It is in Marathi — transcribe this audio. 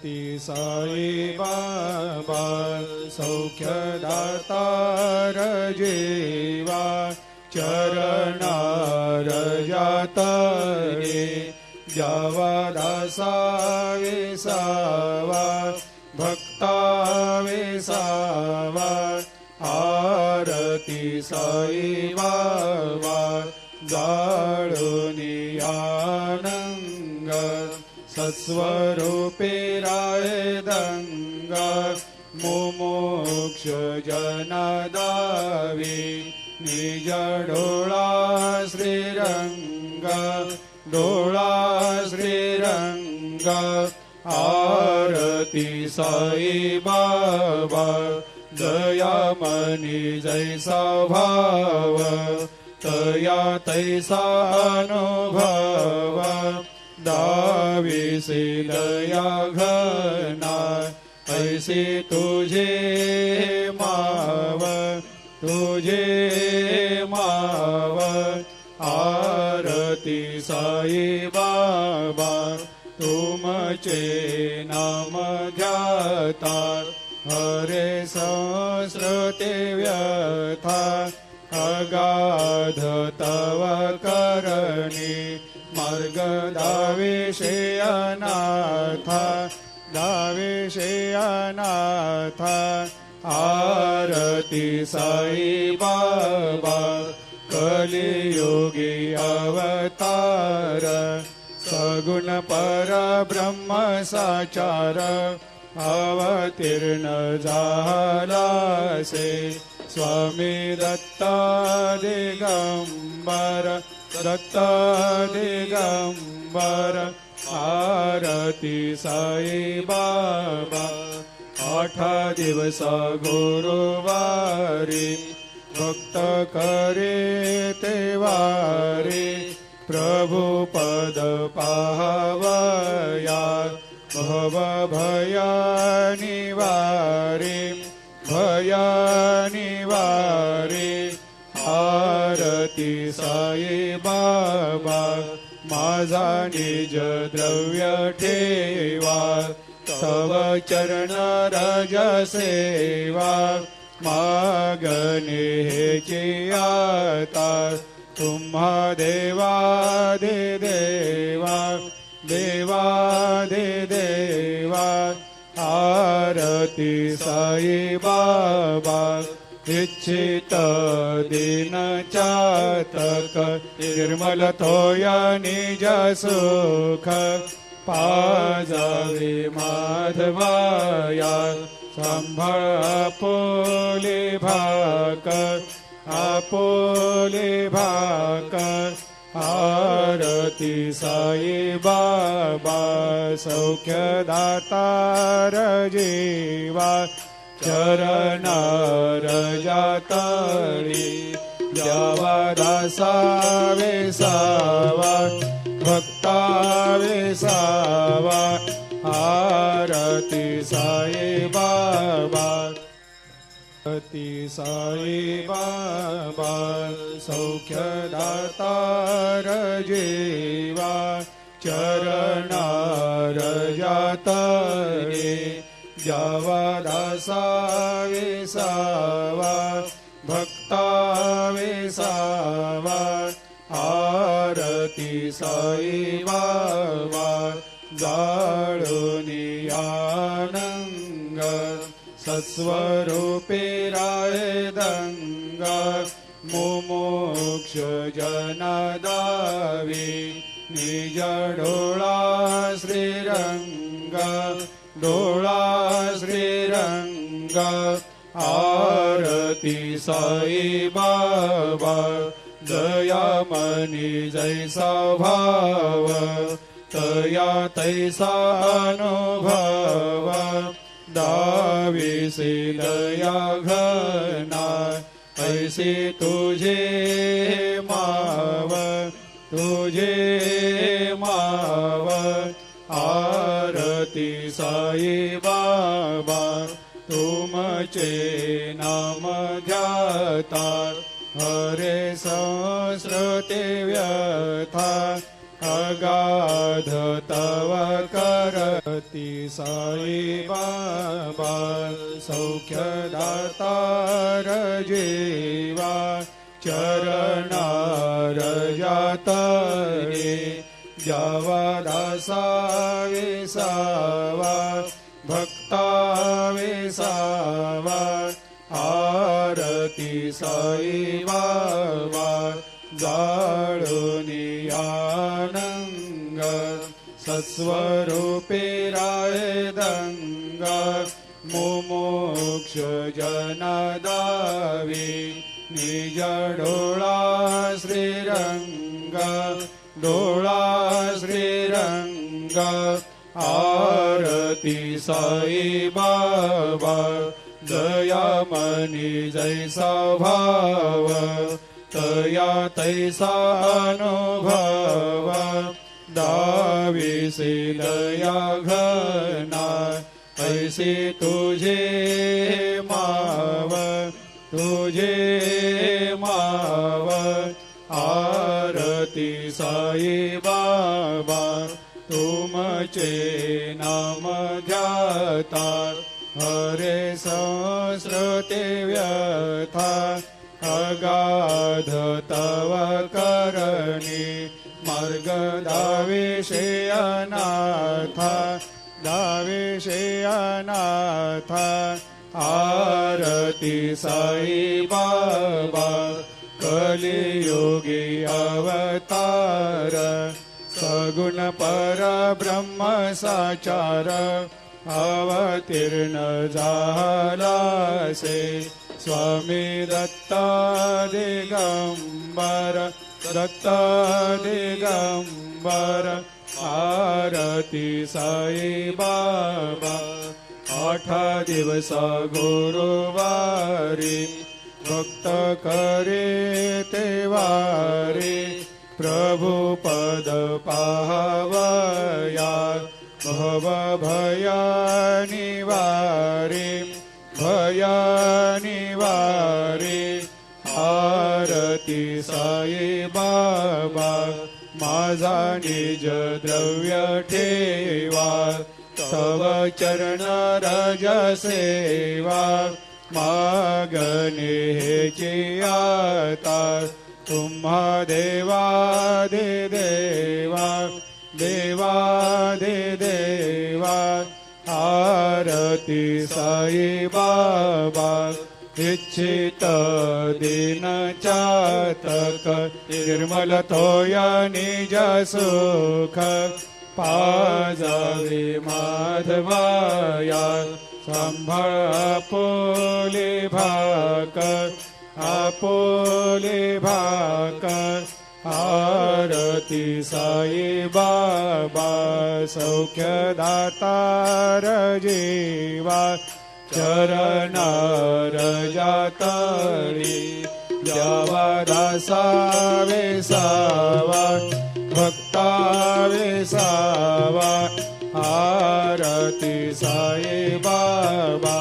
ती साई बाबा सौख्यदातार जीवा चरणार जातरे जावा दासा विसावा भक्ता विसावा आरती साई बाबा जाळूनी आनंग सत्स्वरूपे राय दंग मुमुक्ष जनदावी निज डोळा श्रीरंग डोळा श्रीरंग आरती साई बाबा दयामनी जैसा भाव तया तैसा अनुभव दाविसी दया घना ऐसी तुझे माव तुझे माव आरती साई बाबा तुमचे नाम ध्याता हरे संस्कृते व्यथा अगाध तव करणी मार्ग दाविषे अनाथा दाविषे अनाथा आरती साई बाबा कलियुगी अवतार सगुण परब्रह्म साचार अवतीर्ण झालासे स्वामी दत्ता दिगंबर दत्ता दिगंबर आरती साई बाबा 8 दिवस गुरुवारी भक्त करे तेवारी प्रभु पद पाहवया भव भया निवारी भया निवारी आरती साई बाबा माझा निज द्रव्य ठेवा तव चरण रज सेवा मागणे हेची आता तुम्हा देवादि देवा देवादि देवा आरती साई बाबा इच्छित दिन चातक निर्मल थोया निज सुख पाजावे माधवाया सांभाळ आपोले भाक आरती साई बाबा सौख्यदातार जीवा चरणार जातळी द्यावा दासा विसावा भक्ता विसावा आरती साई बाबा ती साई बाबा सौख्यदातार जीवा चरणार जातरे जावा दासा विसावा भक्ता विसावा आरती साई बाबा जाळूनी आनंग सत्स्वरूपे राय दंग मुमुक्ष जनदावी निज डोळा श्रीरंग डोळा श्रीरंग आरती साई बाबा दयामनी जैसा भाव तया तैसा अनुभव दाविसी दया घना ऐसी तुझे माव तुझे माव आरती साई बाबा तुमचे नाम ध्याता हरे संस्कृते व्यथा अगाध तव करती साई बाबा सौख्यदातार जीवा चरणार जातरे जावा दासा विसावा भक्ता विसावा आरती साई बाबा जाळुनी आनंग सस्वरूपे राय दंग मुमुक्ष जनदावी निज डोळा श्रीरंग डोळा श्रीरंग आरती साई बाबा दयामनी जैसा भाव तया तैसा अनुभव दाविसे दया घना ऐसे तुझे माव तुझे माव आरती साई बाबा तुमचे नाम ध्याता हरे संस्कृते व्यथा अगाध तव करणी मार्ग दाविषे अनाथा दाविषे अनाथा आरती साई बाबा कलियुगी अवतार सगुण परब्रह्म साचार अवतीर्ण झालासे स्वामी दत्ता दिगंबर दत्ता दिगंबर आरती साई बाबा 8 दिवस गुरुवारी भक्त करे तेवारी प्रभु पद पाहवया भव भया निवारी भया निवारी आरती साई बाबा माझा निज द्रव्य ठेवा तव चरण रज सेवा मागणे हेची आता तुम्हा देवादि देवा देवादि देवा आरती साई बाबा इच्छित दिन चातक निर्मल तोया निज सुख पाजावे माधवाया सांभाळ आपोले भाकर आरती साई बाबा सौख्यदातार जीवा चरणार जातरी द्यावा दासा वेसावा भक्ता वेसावा आरती साई बाबा